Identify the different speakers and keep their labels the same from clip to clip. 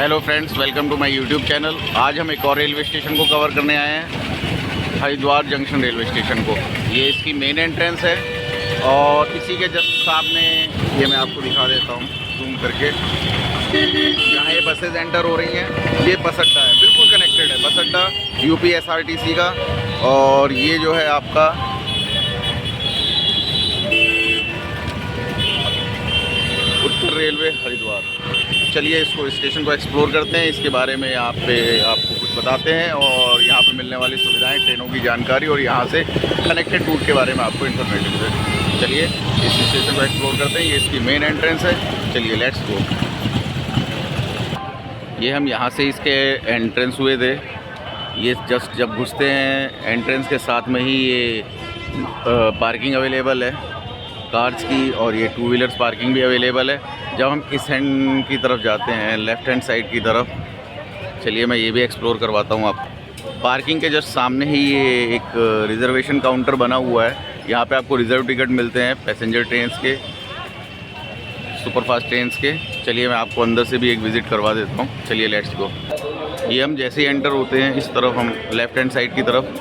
Speaker 1: Hello friends, welcome to my YouTube channel. आज हम एक और रेलवे स्टेशन को कवर करने आए हैं, हरिद्वार जंक्शन रेलवे स्टेशन को। ये इसकी मेन एंट्रेंस है और इसी के जस्ट सामने ये मैं आपको दिखा देता हूँ जूम करके। यहाँ ये बसेज एंटर हो रही हैं। ये बस अड्डा है, बिल्कुल कनेक्टेड है बस अड्डा यूपी SRTC का। और ये जो है आपका उत्तर रेलवे हरिद्वार। चलिए इसको स्टेशन को एक्सप्लोर करते हैं, इसके बारे में यहाँ पे आपको कुछ बताते हैं और यहाँ पे मिलने वाली सुविधाएं, ट्रेनों की जानकारी और यहाँ से कनेक्टेड रूट के बारे में आपको इन्फॉर्मेशन दें। चलिए इस स्टेशन को एक्सप्लोर करते हैं। ये इसकी मेन एंट्रेंस है। चलिए लेट्स गो। ये हम यहाँ से इसके एंट्रेंस हुए थे। ये जस्ट जब घुसते हैं एंट्रेंस के साथ में ही ये पार्किंग अवेलेबल है कार्स की, और ये 2 व्हीलर्स पार्किंग भी अवेलेबल है। जब हम इस हैंड की तरफ जाते हैं, लेफ़्ट हैंड साइड की तरफ, चलिए मैं ये भी एक्सप्लोर करवाता हूँ आपको। पार्किंग के जस्ट सामने ही ये एक रिज़र्वेशन काउंटर बना हुआ है। यहाँ पे आपको रिज़र्व टिकट मिलते हैं पैसेंजर ट्रेन्स के, सुपरफास्ट ट्रेन्स के। चलिए मैं आपको अंदर से भी एक विज़िट करवा देता हूँ। चलिए लेट्स गो। ये हम जैसे ही एंटर होते हैं इस तरफ, हम लेफ़्ट हैंड साइड की तरफ,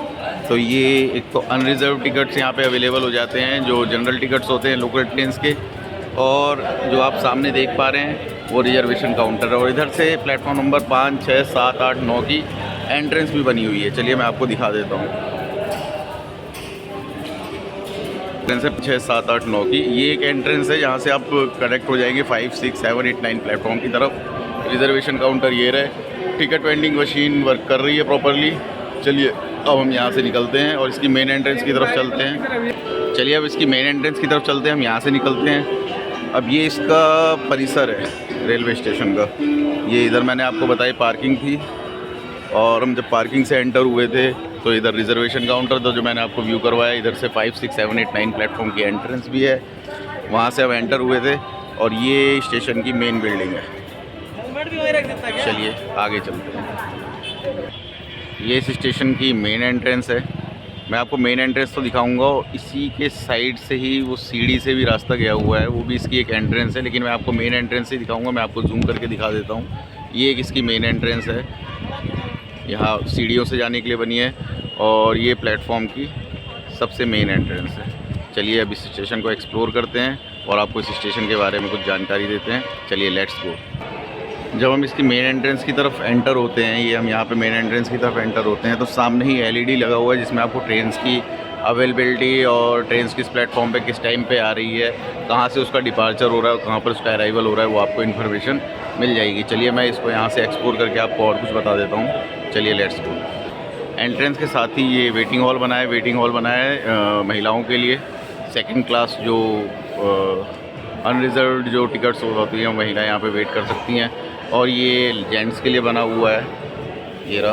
Speaker 1: तो ये एक तो अनरिज़र्व टिकट्स यहाँ पे अवेलेबल हो जाते हैं, जो जनरल टिकट्स होते हैं लोकल ट्रेन्स के। और जो आप सामने देख पा रहे हैं वो रिजर्वेशन काउंटर है। और इधर से प्लेटफॉर्म नंबर 5, 6, 7, 8, 9 की एंट्रेंस भी बनी हुई है। चलिए मैं आपको दिखा देता हूँ। एंट्रेंस है 6, 7, 8, 9 की। ये एक एंट्रेंस है, यहाँ से आप कनेक्ट हो जाएंगे 5, 6, 7, 8, 9 प्लेटफॉर्म की तरफ। रिजर्वेशन काउंटर ये रहे। टिकट वेंडिंग मशीन वर्क कर रही है प्रॉपरली। चलिए अब हम यहाँ से निकलते हैं और इसकी मेन एंट्रेंस की तरफ चलते हैं। चलिए अब इसकी मेन एंट्रेंस की तरफ चलते हैं, हम यहाँ से निकलते हैं। अब ये इसका परिसर है रेलवे स्टेशन का। ये इधर मैंने आपको बताई पार्किंग थी, और हम जब पार्किंग से एंटर हुए थे तो इधर रिजर्वेशन काउंटर था जो मैंने आपको व्यू करवाया। इधर से 5, 6, 7, 8, 9 प्लेटफॉर्म की एंट्रेंस भी है, वहाँ से हम एंटर हुए थे। और ये स्टेशन की मेन बिल्डिंग है। चलिए आगे चलते हैं। ये इस स्टेशन की मेन एंट्रेंस है। मैं आपको मेन एंट्रेंस तो दिखाऊंगा, इसी के साइड से ही वो सीढ़ी से भी रास्ता गया हुआ है, वो भी इसकी एक एंट्रेंस है। लेकिन मैं आपको मेन एंट्रेंस से दिखाऊंगा। मैं आपको जूम करके दिखा देता हूँ। ये एक इसकी मेन एंट्रेंस है, यहाँ सीढ़ियों से जाने के लिए बनी है, और ये प्लेटफॉर्म की सबसे मेन एंट्रेंस है। चलिए अब इस स्टेशन को एक्सप्लोर करते हैं और आपको इस स्टेशन के बारे में कुछ जानकारी देते हैं। चलिए लेट्स गो। जब हम इसकी मेन एंट्रेंस की तरफ एंटर होते हैं, ये हम यहाँ पे मेन एंट्रेंस की तरफ एंटर होते हैं, तो सामने ही LED लगा हुआ है जिसमें आपको ट्रेन्स की अवेलेबिलिटी और ट्रेन्स किस प्लेटफॉर्म पे किस टाइम पे आ रही है, कहाँ से उसका डिपार्चर हो रहा है और कहाँ पर उसका अराइवल हो रहा है, वो आपको इन्फॉर्मेशन मिल जाएगी। चलिए मैं इसको यहाँ से एक्सप्लोर करके आपको और कुछ बता देता हूँ। चलिए लेट्स गो। एंट्रेंस के साथ ही ये वेटिंग हॉल बना है महिलाओं के लिए। 2nd क्लास जो अनरिजर्व्ड जो टिकट्स होती हैं, महिलाएँ यहाँ पर वेट कर सकती हैं। और ये जेंट्स के लिए बना हुआ है, ये रहा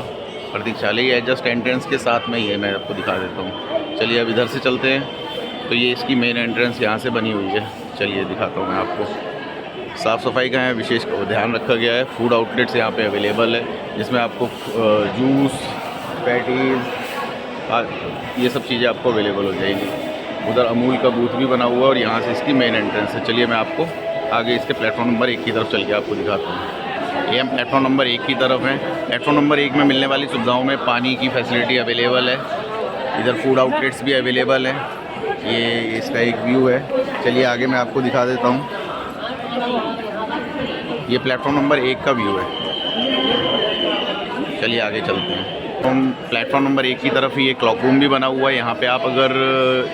Speaker 1: प्रतीक्षालय है जस्ट एंट्रेंस के साथ में ही है। मैं आपको दिखा देता हूँ। चलिए अब इधर से चलते हैं। तो ये इसकी मेन एंट्रेंस यहाँ से बनी हुई है। चलिए दिखाता हूँ मैं आपको। साफ़ सफाई का है विशेष ध्यान रखा गया है। फूड आउटलेट्स यहाँ पे अवेलेबल है, जिसमें आपको जूस, पैटीज़, ये सब चीज़ें आपको अवेलेबल हो जाएंगी। उधर अमूल का बूथ भी बना हुआ है और यहाँ से इसकी मेन एंट्रेंस है। चलिए मैं आपको आगे इसके प्लेटफॉर्म नंबर 1 की तरफ चल के आपको दिखाता हूँ। ये हम प्लेटफॉर्म नंबर 1 की तरफ हैं। प्लेटफॉर्म नंबर 1 में मिलने वाली सुविधाओं में पानी की फैसिलिटी अवेलेबल है। इधर फूड आउटलेट्स भी अवेलेबल हैं। ये इसका एक व्यू है। चलिए आगे मैं आपको दिखा देता हूँ। ये प्लेटफॉर्म नंबर 1 का व्यू है। चलिए आगे चलते हैं। हम प्लेटफॉर्म नंबर 1 की तरफ ही एक क्लॉक रूम भी बना हुआ है। यहाँ पे आप अगर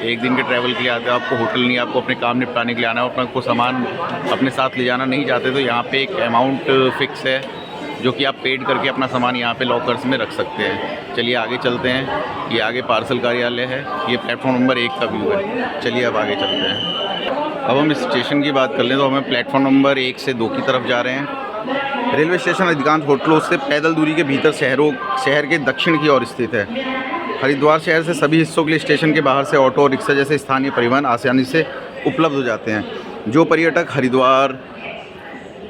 Speaker 1: एक दिन के ट्रैवल के लिए आते हो, आपको होटल नहीं, आपको अपने काम निपटाने के लिए आना है, अपना को सामान अपने साथ ले जाना नहीं चाहते, तो यहाँ पे एक अमाउंट फ़िक्स है जो कि आप पेड करके अपना सामान यहाँ पे लॉकर्स में रख सकते हैं। चलिए आगे चलते हैं। ये आगे पार्सल कार्यालय है। ये प्लेटफॉर्म नंबर 1 का व्यू है। चलिए अब आगे चलते हैं। अब हम इस स्टेशन की बात कर लें तो हमें प्लेटफॉर्म नंबर 1 से 2 की तरफ जा रहे हैं। रेलवे स्टेशन अधिकांश होटलों से पैदल दूरी के भीतर शहर के दक्षिण की ओर स्थित है। हरिद्वार शहर से सभी हिस्सों के लिए स्टेशन के बाहर से ऑटो और रिक्शा जैसे स्थानीय परिवहन आसानी से उपलब्ध हो जाते हैं। जो पर्यटक हरिद्वार,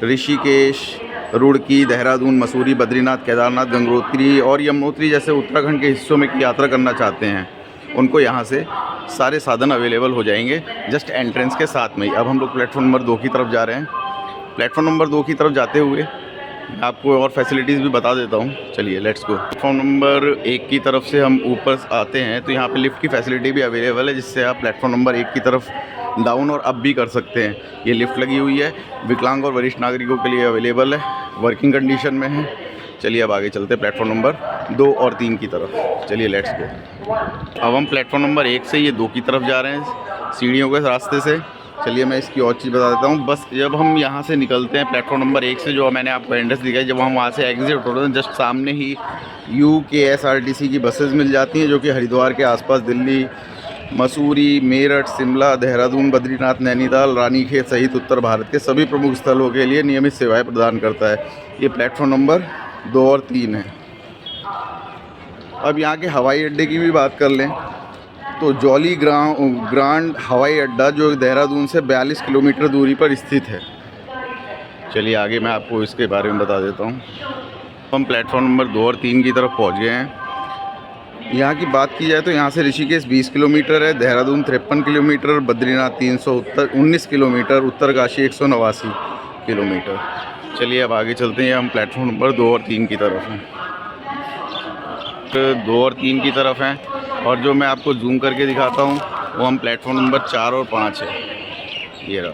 Speaker 1: ऋषिकेश, रुड़की, देहरादून, मसूरी, बद्रीनाथ, केदारनाथ, गंगोत्री और यमुनोत्री जैसे उत्तराखंड के हिस्सों में की यात्रा करना चाहते हैं, उनको यहाँ से सारे साधन अवेलेबल हो जाएंगे जस्ट एंट्रेंस के साथ में ही। अब हम लोग प्लेटफॉर्म नंबर 2 की तरफ जा रहे हैं। प्लेटफॉर्म नंबर 2 की तरफ जाते हुए आपको और फैसिलिटीज़ भी बता देता हूँ। चलिए लेट्स गो। प्लेटफॉर्म नंबर 1 की तरफ से हम ऊपर आते हैं तो यहाँ पे लिफ्ट की फैसिलिटी भी अवेलेबल है, जिससे आप प्लेटफॉर्म नंबर 1 की तरफ डाउन और अप भी कर सकते हैं। ये लिफ्ट लगी हुई है, विकलांग और वरिष्ठ नागरिकों के लिए अवेलेबल है, वर्किंग कंडीशन में है। चलिए अब आगे चलते हैं प्लेटफॉर्म नंबर 2 और 3 की तरफ। चलिए लेट्स गो। अब हम प्लेटफॉर्म नंबर 1 से ये 2 की तरफ जा रहे हैं सीढ़ियों के रास्ते से। चलिए मैं इसकी और चीज़ बता देता हूँ। बस जब हम यहाँ से निकलते हैं प्लेटफॉर्म नंबर 1 से, जो मैंने आपको एड्रेस दिखाई, जब हम वहाँ से एग्जिट होते हैं जस्ट सामने ही UKSRTC की बसेस मिल जाती हैं, जो कि हरिद्वार के आसपास दिल्ली, मसूरी, मेरठ, शिमला, देहरादून, बद्रीनाथ, नैनीताल, रानीखेत सहित उत्तर भारत के सभी प्रमुख स्थलों के लिए नियमित सेवाएं प्रदान करता है। ये प्लेटफॉर्म नंबर 2 और 3 है। अब यहाँ के हवाई अड्डे की भी बात कर लें तो जॉली ग्रांड हवाई अड्डा, जो देहरादून से 42 किलोमीटर दूरी पर स्थित है। चलिए आगे मैं आपको इसके बारे में बता देता हूँ। हम प्लेटफॉर्म नंबर 2 और 3 की तरफ पहुँच गए हैं। यहाँ की बात की जाए तो यहाँ से ऋषिकेश 20 किलोमीटर है, Dehradun 53 kilometre, Badrinath 319 kilometre, Uttarkashi 189 kilometre. चलिए अब आगे चलते हैं। हम प्लेटफॉर्म नंबर 2 और 3 की तरफ हैं। 2 और 3 की तरफ हैं, और जो मैं आपको जूम करके दिखाता हूँ वो हम प्लेटफॉर्म नंबर 4 और 5 है। ये रहा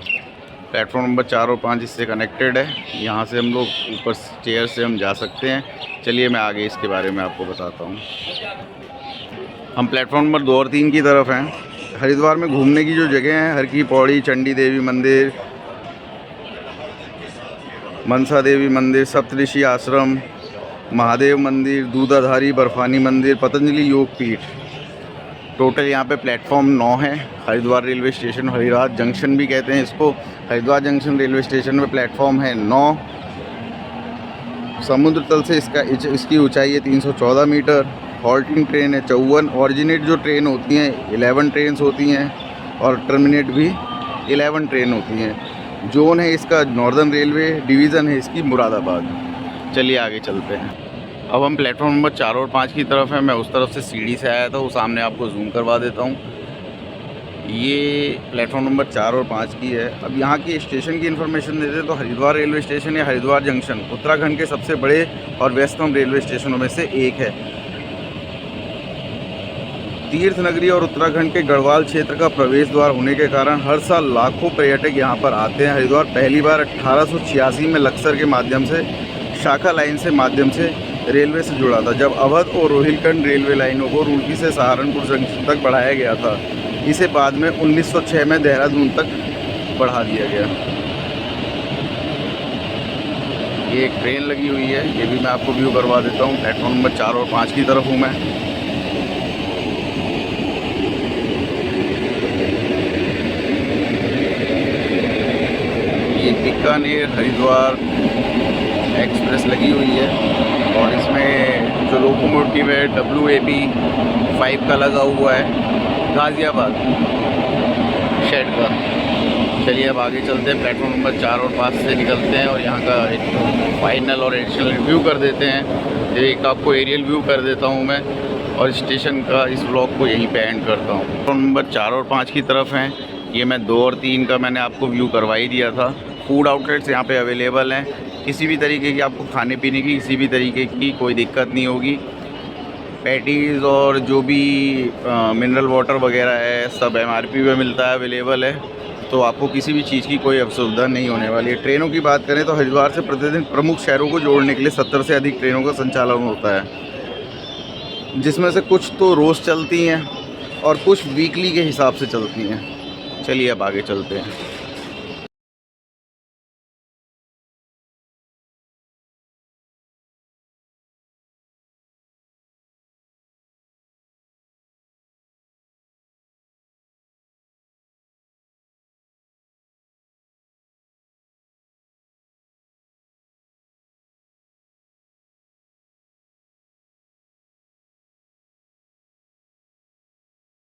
Speaker 1: प्लेटफॉर्म नंबर 4 और 5 इससे कनेक्टेड है। यहाँ से हम लोग ऊपर स्टेयर से हम जा सकते हैं। चलिए मैं आगे इसके बारे में आपको बताता हूँ। हम प्लेटफॉर्म नंबर 2 और 3 की तरफ हैं। हरिद्वार में घूमने की जो जगह हैं, हर की पौड़ी, चंडी देवी मंदिर, मनसा देवी मंदिर, सप्तऋषि आश्रम, महादेव मंदिर, दूधाधारी बर्फानी मंदिर, पतंजलि योग पीठ। टोटल यहाँ पे प्लेटफॉर्म 9 है। Haridwar railway station, Haridwar junction भी कहते हैं इसको, हरिद्वार जंक्शन रेलवे स्टेशन में प्लेटफॉर्म है 9। समुद्र तल से इसकी ऊंचाई है 314 मीटर। हॉल्टिंग ट्रेन है 54। ऑरिजिनेट जो ट्रेन होती हैं 11 ट्रेन होती हैं, और टर्मिनेट भी 11 ट्रेन होती हैं। जोन है इसका नॉर्दर्न रेलवे, डिवीज़न है इसकी मुरादाबाद। चलिए आगे चलते हैं। अब हम प्लेटफॉर्म नंबर 4 और 5 की तरफ हैं। मैं उस तरफ से सीढ़ी से आया था, वो सामने आपको जूम करवा देता हूँ। ये प्लेटफॉर्म नंबर 4 और 5 की है। अब यहाँ की स्टेशन की इन्फॉर्मेशन देते हैं तो हरिद्वार रेलवे स्टेशन या हरिद्वार जंक्शन उत्तराखंड के सबसे बड़े और व्यस्तम रेलवे स्टेशनों में से एक है। तीर्थ नगरी और उत्तराखंड के गढ़वाल क्षेत्र का प्रवेश द्वार होने के कारण हर साल लाखों पर्यटक यहाँ पर आते हैं। हरिद्वार पहली बार 1886 में लक्सर के माध्यम से, शाखा लाइन से माध्यम से रेलवे से जुड़ा था, जब अवध और रोहिलखंड रेलवे लाइनों को रुड़की से सहारनपुर जंक्शन तक बढ़ाया गया था। इसे बाद में 1906 में देहरादून तक बढ़ा दिया गया। ये एक ट्रेन लगी हुई है, ये भी मैं आपको व्यू करवा देता हूँ। प्लेटफॉर्म नंबर 4 और 5 की तरफ हूँ मैं। ये बीकानेर हरिद्वार एक्सप्रेस लगी हुई है, और इसमें जो लोकोमोटिव है WAP 5 का लगा हुआ है, गाज़ियाबाद शेड का। चलिए अब आगे चलते हैं। प्लेटफॉर्म नंबर 4 और 5 से निकलते हैं, और यहाँ का एक फाइनल और एडिशनल रिव्यू कर देते हैं। एक आपको एरियल व्यू कर देता हूँ मैं, और स्टेशन का इस ब्लॉग को यहीं पे एंड करता हूँ। प्लेटफॉर्म नंबर 4 और 5 की तरफ हैं। ये मैं 2 और 3 का मैंने आपको व्यू करवा ही दिया था। फूड आउटलेट्स यहाँ पे अवेलेबल हैं। किसी भी तरीके की आपको खाने पीने की किसी भी तरीके की कोई दिक्कत नहीं होगी। पैटीज़ और जो भी मिनरल वाटर वगैरह है सब MRP पे मिलता है, अवेलेबल है, तो आपको किसी भी चीज़ की कोई असुविधा नहीं होने वाली है। ट्रेनों की बात करें तो हरिद्वार से प्रतिदिन प्रमुख शहरों को जोड़ने के लिए 70 से अधिक ट्रेनों का संचालन होता है, जिसमें से कुछ तो रोज़ चलती हैं और कुछ वीकली के हिसाब से चलती हैं। चलिए अब आगे चलते हैं।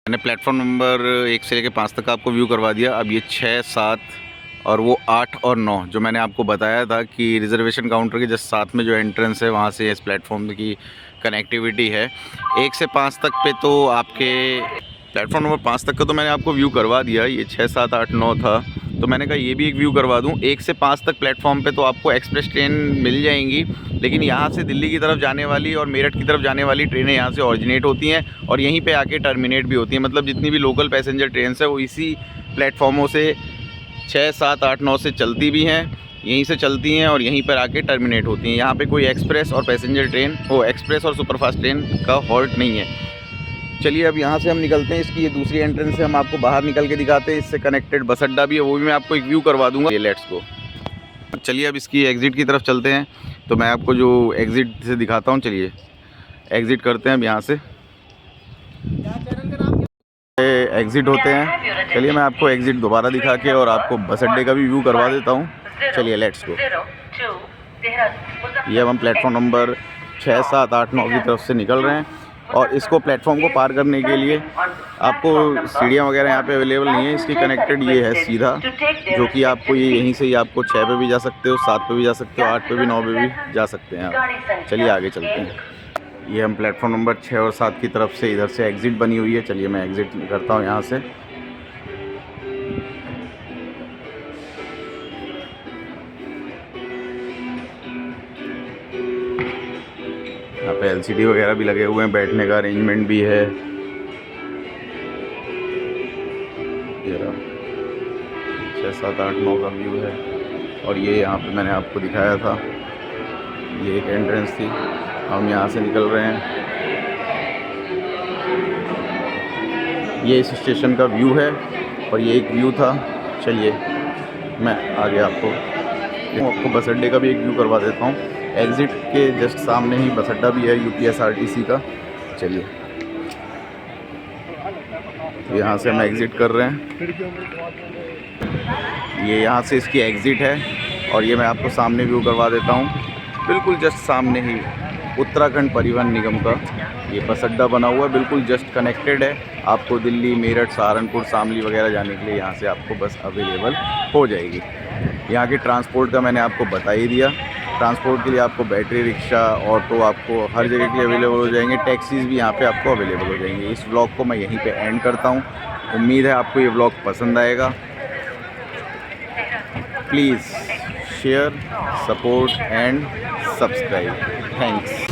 Speaker 1: मैंने प्लेटफॉर्म नंबर 1 से लेकर 5 तक आपको व्यू करवा दिया। अब ये 6, 7 और वो 8 और 9 जो मैंने आपको बताया था कि रिजर्वेशन काउंटर के जस्ट साथ में जो एंट्रेंस है वहाँ से इस प्लेटफॉर्म की कनेक्टिविटी है। 1 से 5 तक पे तो आपके प्लेटफॉर्म नंबर 5 तक का तो मैंने आपको व्यू करवा दिया। ये 6, 7, 8, 9 था, तो मैंने कहा ये भी एक व्यू करवा दूं। 1 से 5 तक प्लेटफॉर्म पे तो आपको एक्सप्रेस ट्रेन मिल जाएंगी, लेकिन यहाँ से दिल्ली की तरफ जाने वाली और मेरठ की तरफ जाने वाली ट्रेनें यहाँ से ऑरिजिनेट होती हैं और यहीं पे आके टर्मिनेट भी होती हैं। मतलब जितनी भी लोकल पैसेंजर ट्रेन है वो इसी प्लेटफॉर्मों से 6, 7, 8, 9 से चलती भी हैं, यहीं से चलती हैं और यहीं पर आके टर्मिनेट होती हैं। यहाँ पे कोई एक्सप्रेस और पैसेंजर ट्रेन एक्सप्रेस और सुपरफास्ट ट्रेन का हॉल्ट नहीं है। चलिए अब यहाँ से हम निकलते हैं। इसकी ये दूसरी एंट्रेंस से हम आपको बाहर निकल के दिखाते हैं। इससे कनेक्टेड बस अड्डा भी है, वो भी मैं आपको एक व्यू करवा दूँगा। ये लेट्स गो। चलिए अब इसकी एग्ज़िट की तरफ चलते हैं, तो मैं आपको जो एग्ज़िट से दिखाता हूँ। चलिए एग्ज़िट करते हैं अब यहाँ से, एग्ज़िट होते हैं। चलिए मैं आपको एग्ज़िट दोबारा दिखा के और आपको बस अड्डे का भी व्यू करवा देता हूँ। चलिए लेट्स गो। ये अब हम प्लेटफॉर्म नंबर 6, 7, 8, 9 की तरफ से निकल रहे हैं और इसको प्लेटफॉर्म को पार करने के लिए आपको सीढ़ियाँ वगैरह यहाँ पे अवेलेबल नहीं है। इसकी कनेक्टेड ये है सीधा, जो कि आपको ये यहीं से ही आपको 6 पे भी जा सकते हो, 7 पे भी जा सकते हो, 8 पे भी, 9 पे भी जा सकते हैं आप। चलिए आगे चलते हैं। ये हम प्लेटफॉर्म नंबर 6 और 7 की तरफ से इधर से एग्ज़िट बनी हुई है। चलिए मैं एग्ज़िट करता हूँ यहाँ से। यहाँ पे LCD वगैरह भी लगे हुए हैं, बैठने का अरेंजमेंट भी है। ये 6, 7, 8, 9 का व्यू है और ये यहाँ पे मैंने आपको दिखाया था, ये एक एंट्रेंस थी। हम यहाँ से निकल रहे हैं। ये इस स्टेशन का व्यू है और ये एक व्यू था। चलिए मैं आगे आपको बस अड्डे का भी एक व्यू करवा देता हूँ। एग्ज़िट के जस्ट सामने ही बस अड्डा भी है UPSRTC का। चलिए यहाँ से हम एग्ज़िट कर रहे हैं। ये यहाँ से इसकी एग्ज़िट है और ये मैं आपको सामने व्यू करवा देता हूँ। बिल्कुल जस्ट सामने ही उत्तराखंड परिवहन निगम का ये बस अड्डा बना हुआ है, बिल्कुल जस्ट कनेक्टेड है। आपको दिल्ली, मेरठ, सहारनपुर, शामली वगैरह जाने के लिए यहाँ से आपको बस अवेलेबल हो जाएगी। यहाँ के ट्रांसपोर्ट का मैंने आपको बता ही दिया। ट्रांसपोर्ट के लिए आपको बैटरी रिक्शा, ऑटो आपको हर जगह के लिए अवेलेबल हो जाएंगे। टैक्सीज़ भी यहाँ पे आपको अवेलेबल हो जाएंगे। इस व्लॉग को मैं यहीं पे एंड करता हूँ। उम्मीद है आपको ये व्लॉग पसंद आएगा। Please share, support and subscribe. Thanks.